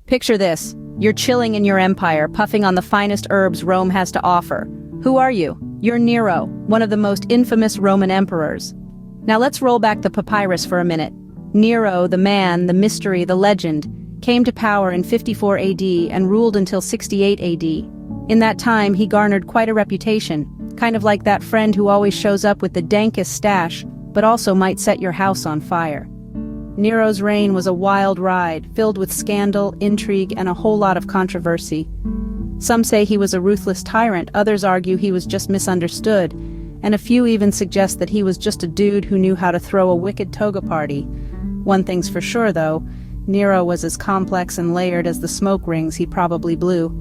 Picture this. You're chilling in your empire, puffing on the finest herbs Rome has to offer. Who are you? You're Nero, one of the most infamous Roman emperors. Now let's roll back the papyrus for a minute. Nero, the man, the mystery, the legend, came to power in 54 AD and ruled until 68 AD. In that time, he garnered quite a reputation, kind of like that friend who always shows up with the dankest stash, but also might set your house on fire. Nero's reign was a wild ride, filled with scandal, intrigue, and a whole lot of controversy. Some say he was a ruthless tyrant, others argue he was just misunderstood, and a few even suggest that he was just a dude who knew how to throw a wicked toga party. One thing's for sure, though, Nero was as complex and layered as the smoke rings he probably blew.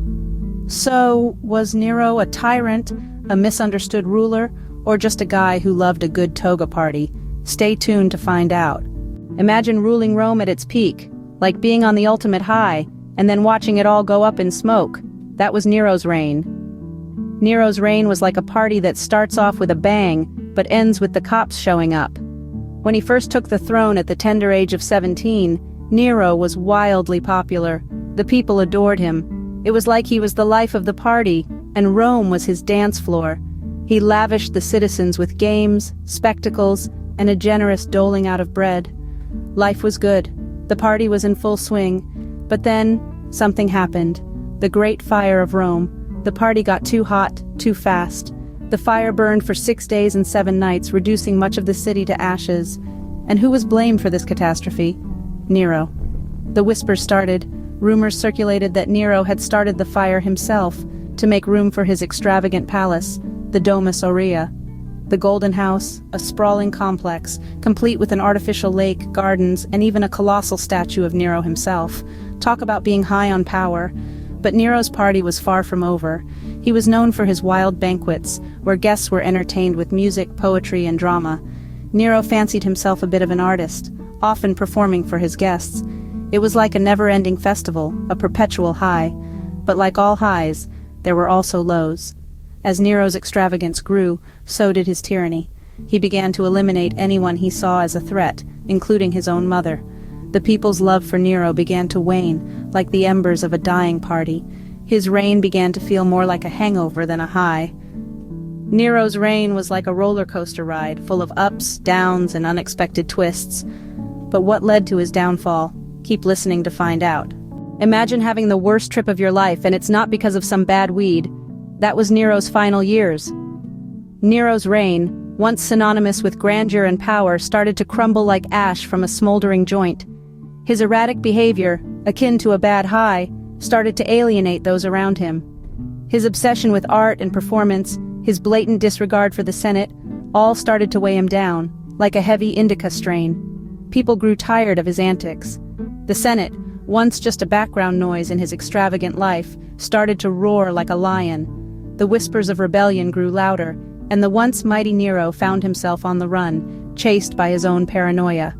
So, was Nero a tyrant, a misunderstood ruler, or just a guy who loved a good toga party? Stay tuned to find out. Imagine ruling Rome at its peak, like being on the ultimate high, and then watching it all go up in smoke. That was Nero's reign. Nero's reign was like a party that starts off with a bang, but ends with the cops showing up. When he first took the throne at the tender age of 17, Nero was wildly popular. The people adored him. It was like he was the life of the party, and Rome was his dance floor. He lavished the citizens with games, spectacles, and a generous doling out of bread. Life was good. The party was in full swing. But then, something happened. The Great Fire of Rome. The party got too hot, too fast. The fire burned for 6 days and 7 nights, reducing much of the city to ashes. And who was blamed for this catastrophe? Nero. The whispers started. Rumors circulated that Nero had started the fire himself to make room for his extravagant palace, the Domus Aurea. The Golden House, a sprawling complex, complete with an artificial lake, gardens, and even a colossal statue of Nero himself. Talk about being high on power. But Nero's party was far from over. He was known for his wild banquets, where guests were entertained with music, poetry, and drama. Nero fancied himself a bit of an artist, often performing for his guests. It was like a never-ending festival, a perpetual high. But like all highs, there were also lows. As Nero's extravagance grew, so did his tyranny. He began to eliminate anyone he saw as a threat, including his own mother. The people's love for Nero began to wane, like the embers of a dying party. His reign began to feel more like a hangover than a high. Nero's reign was like a roller coaster ride, full of ups, downs, and unexpected twists. But what led to his downfall? Keep listening to find out. Imagine having the worst trip of your life, and it's not because of some bad weed. That was Nero's final years. Nero's reign, once synonymous with grandeur and power, started to crumble like ash from a smoldering joint. His erratic behavior, akin to a bad high, started to alienate those around him. His obsession with art and performance, his blatant disregard for the Senate, all started to weigh him down, like a heavy indica strain. People grew tired of his antics. The Senate, once just a background noise in his extravagant life, started to roar like a lion. The whispers of rebellion grew louder, and the once mighty Nero found himself on the run, chased by his own paranoia.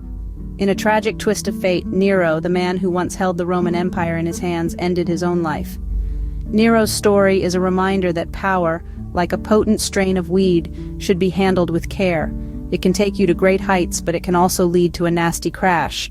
In a tragic twist of fate, Nero, the man who once held the Roman Empire in his hands, ended his own life. Nero's story is a reminder that power, like a potent strain of weed, should be handled with care. It can take you to great heights, but it can also lead to a nasty crash.